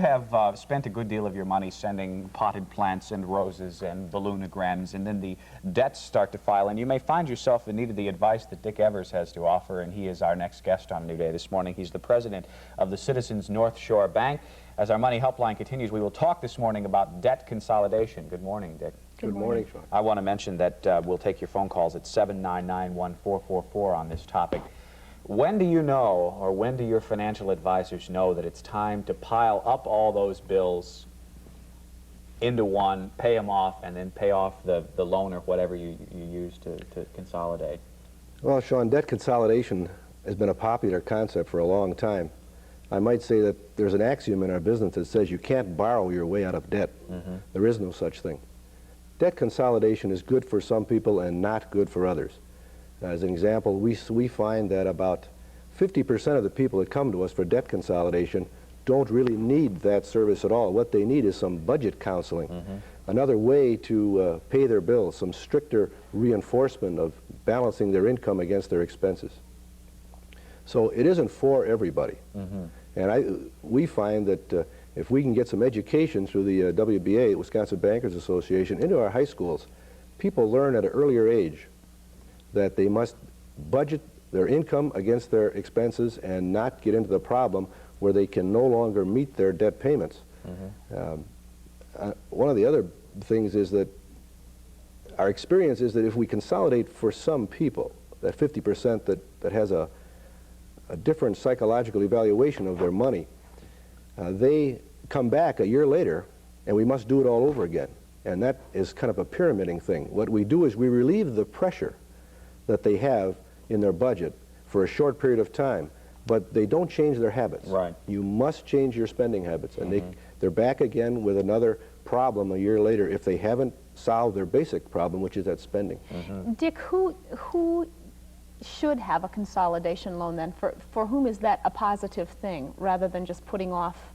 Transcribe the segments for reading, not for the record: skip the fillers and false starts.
have spent a good deal of your money sending potted plants and roses and balloonograms, and then the debts start to file, and you may find yourself in need of the advice that Dick Evers has to offer, and he is our next guest on New Day this morning. He's the president of the Citizens North Shore Bank. As our Money Helpline continues, we will talk this morning about debt consolidation. Good morning, Dick. Good morning, Sean. I want to mention that we'll take your phone calls at 799-1444 on this topic. When do you know, or when do your financial advisors know that it's time to pile up all those bills into one, pay them off, and then pay off the loan or whatever you use to consolidate? Well, Sean, debt consolidation has been a popular concept for a long time. I might say that there's an axiom in our business that says you can't borrow your way out of debt. There is no such thing. Debt consolidation is good for some people and not good for others. As an example, we find that about 50% of the people that come to us for debt consolidation don't really need that service at all. What they need is some budget counseling, another way to pay their bills, some stricter reinforcement of balancing their income against their expenses. So it isn't for everybody. And we find that if we can get some education through the WBA, Wisconsin Bankers Association, into our high schools, people learn at an earlier age that they must budget their income against their expenses and not get into the problem where they can no longer meet their debt payments. One of the other things is that our experience is that if we consolidate for some people, that 50% that has a different psychological evaluation of their money, they come back a year later and we must do it all over again. And that is kind of a pyramiding thing. What we do is we relieve the pressure that they have in their budget for a short period of time, but they don't change their habits. Right. You must change your spending habits, and they're back again with another problem a year later if they haven't solved their basic problem, which is that spending. Dick, who should have a consolidation loan then? For whom is that a positive thing rather than just putting off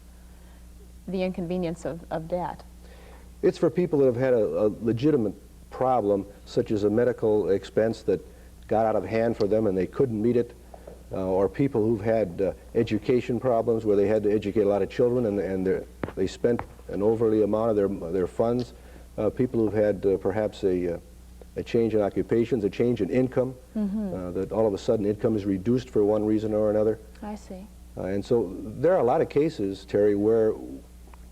the inconvenience of debt? It's for people that have had a legitimate problem, such as a medical expense that got out of hand for them and they couldn't meet it, or people who've had education problems where they had to educate a lot of children and they spent an overly amount of their funds, people who've had perhaps a change in occupations, a change in income, that all of a sudden income is reduced for one reason or another. I see. And so there are a lot of cases, Terry, where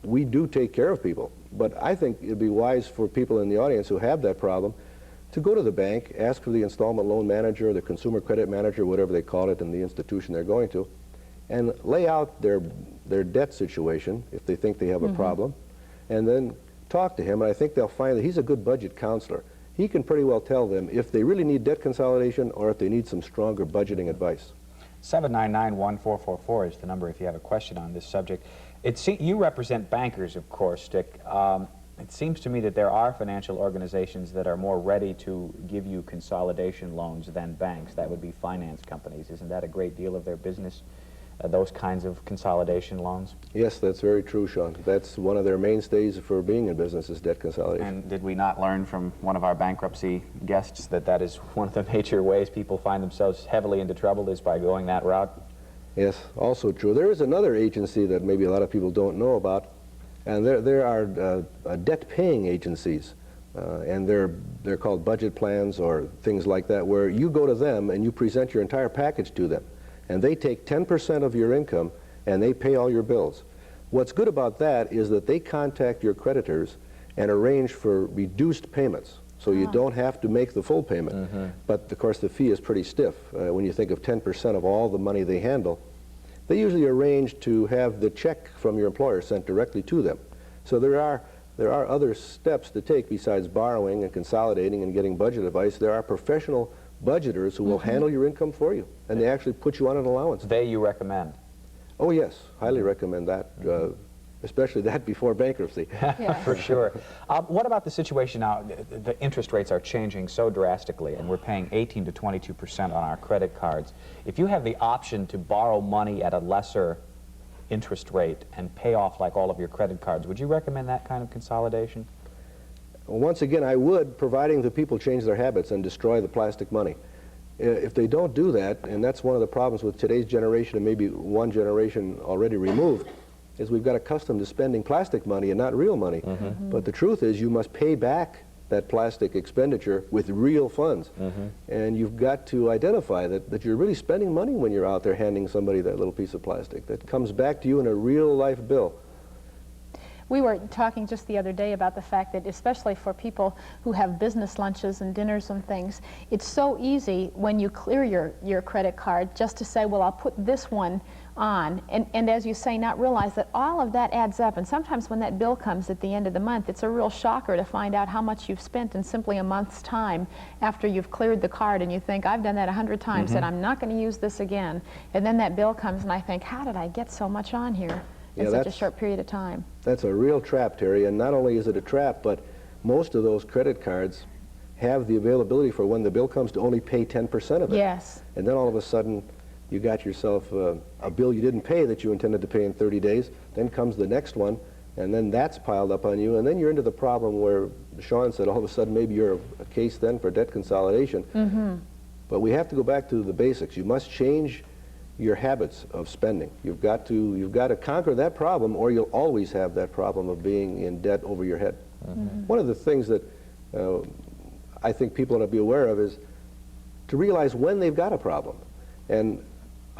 we do take care of people. But I think it'd be wise for people in the audience who have that problem to go to the bank, ask for the installment loan manager, the consumer credit manager, whatever they call it in the institution they're going to, and lay out their debt situation if they think they have a problem, and then talk to him. And I think they'll find that he's a good budget counselor. He can pretty well tell them if they really need debt consolidation or if they need some stronger budgeting advice. 799-1444 is the number if you have a question on this subject. You represent bankers, of course, Dick. It seems to me that there are financial organizations that are more ready to give you consolidation loans than banks. That would be finance companies. Isn't that a great deal of their business, those kinds of consolidation loans? Yes, that's very true, Sean. That's one of their mainstays for being in business is debt consolidation. And did we not learn from one of our bankruptcy guests that that is one of the major ways people find themselves heavily into trouble is by going that route? Yes, also true. There is another agency that maybe a lot of people don't know about, and there are debt-paying agencies, and they're called budget plans or things like that, where you go to them and you present your entire package to them, and they take 10% of your income and they pay all your bills. What's good about that is that they contact your creditors and arrange for reduced payments, so you don't have to make the full payment. But of course the fee is pretty stiff. When you think of 10% of all the money they handle, they usually arrange to have the check from your employer sent directly to them. So there are other steps to take besides borrowing and consolidating and getting budget advice. There are professional budgeters who will handle your income for you, and they actually put you on an allowance. They you recommend? Oh yes, highly recommend that. Especially that before bankruptcy. For sure. What about the situation now? The interest rates are changing so drastically, and we're paying 18 to 22% on our credit cards. If you have the option to borrow money at a lesser interest rate and pay off like all of your credit cards, would you recommend that kind of consolidation? Once again, I would, providing the people change their habits and destroy the plastic money. If they don't do that, and that's one of the problems with today's generation and maybe one generation already removed, is we've got accustomed to spending plastic money and not real money. But the truth is you must pay back that plastic expenditure with real funds. And you've got to identify that you're really spending money when you're out there handing somebody that little piece of plastic. That comes back to you in a real life bill. We were talking just the other day about the fact that especially for people who have business lunches and dinners and things, it's so easy when you clear your credit card just to say, well, I'll put this one on, and as you say, not realize that all of that adds up. And sometimes when that bill comes at the end of the month, it's a real shocker to find out how much you've spent in simply a month's time after you've cleared the card, and you think, I've done that 100 times and I'm not going to use this again. And then that bill comes and I think, how did I get so much on here in such a short period of time? That's a real trap, Terry, and not only is it a trap, but most of those credit cards have the availability for when the bill comes to only pay 10% of it. Yes. And then all of a sudden, you got yourself a bill you didn't pay that you intended to pay in 30 days. Then comes the next one, and then that's piled up on you, and then you're into the problem where Sean said all of a sudden maybe you're a case then for debt consolidation. But we have to go back to the basics. You must change your habits of spending. You've got to conquer that problem, or you'll always have that problem of being in debt over your head. One of the things that I think people ought to be aware of is to realize when they've got a problem. And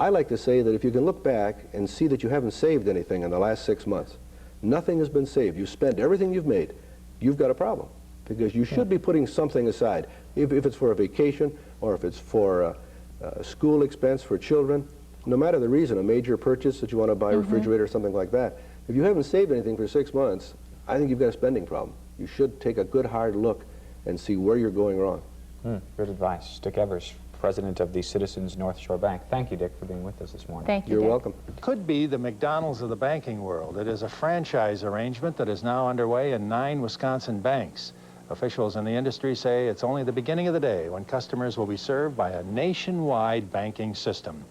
I like to say that if you can look back and see that you haven't saved anything in the last 6 months, nothing has been saved, you spent everything you've made, you've got a problem. Because you should be putting something aside, if it's for a vacation or if it's for a school expense for children, no matter the reason, a major purchase that you want to buy a refrigerator or something like that. If you haven't saved anything for 6 months, I think you've got a spending problem. You should take a good hard look and see where you're going wrong. Good advice. Dick Evers, President of the Citizens North Shore Bank. Thank you, Dick, for being with us this morning. Thank you, You're Dick. welcome. Could be the McDonald's of the banking world. It is a franchise arrangement that is now underway in 9 Wisconsin banks. Officials in the industry say it's only the beginning of the day when customers will be served by a nationwide banking system.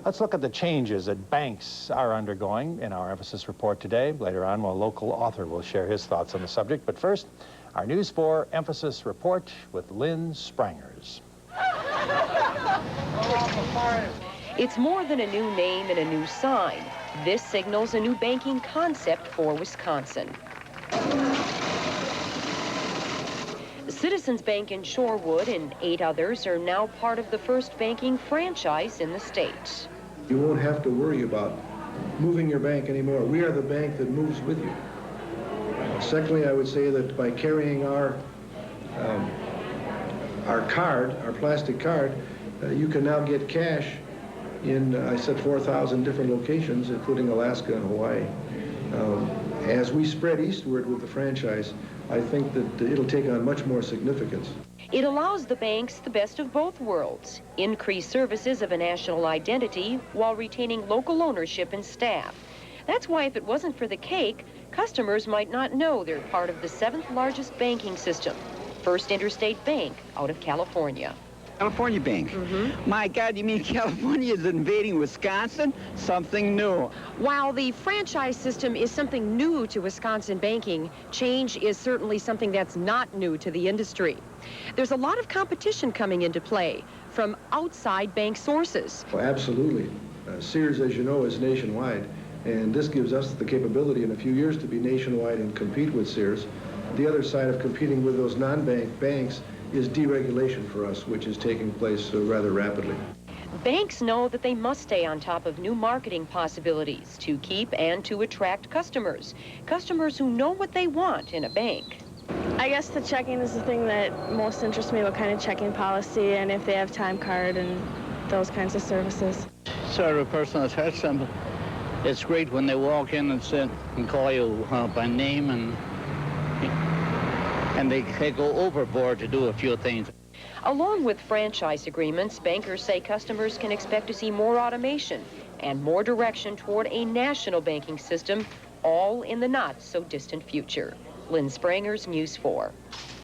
Let's look at the changes that banks are undergoing in our Emphasis Report today. Later on, a local author will share his thoughts on the subject. But first, our News 4 Emphasis Report with Lynn Sprangers. It's more than a new name and a new sign. This signals a new banking concept for Wisconsin. Citizens Bank in Shorewood and 8 others are now part of the first banking franchise in the state. You won't have to worry about moving your bank anymore. We are the bank that moves with you. Secondly, I would say that by carrying our card, our plastic card, you can now get cash in, I said 4,000 different locations, including Alaska and Hawaii. As we spread eastward with the franchise, I think that it'll take on much more significance. It allows the banks the best of both worlds, increased services of a national identity while retaining local ownership and staff. That's why if it wasn't for the cake, customers might not know they're part of the 7th largest banking system, First Interstate Bank out of California. California Bank. My God, you mean California is invading Wisconsin? Something new. While the franchise system is something new to Wisconsin banking, change is certainly something that's not new to the industry. There's a lot of competition coming into play from outside bank sources. Well, absolutely. Sears, as you know, is nationwide, and this gives us the capability in a few years to be nationwide and compete with Sears. The other side of competing with those non-bank banks is deregulation for us, which is taking place rather rapidly. Banks know that they must stay on top of new marketing possibilities to keep and to attract customers. Customers who know what they want in a bank. I guess the checking is the thing that most interests me, what kind of checking policy and if they have time card and those kinds of services. Sort of a personal touch. It's great when they walk in and sit and call you by name, and they go overboard to do a few things. Along with franchise agreements, bankers say customers can expect to see more automation and more direction toward a national banking system, all in the not-so-distant future. Lynn Sprangers, News 4.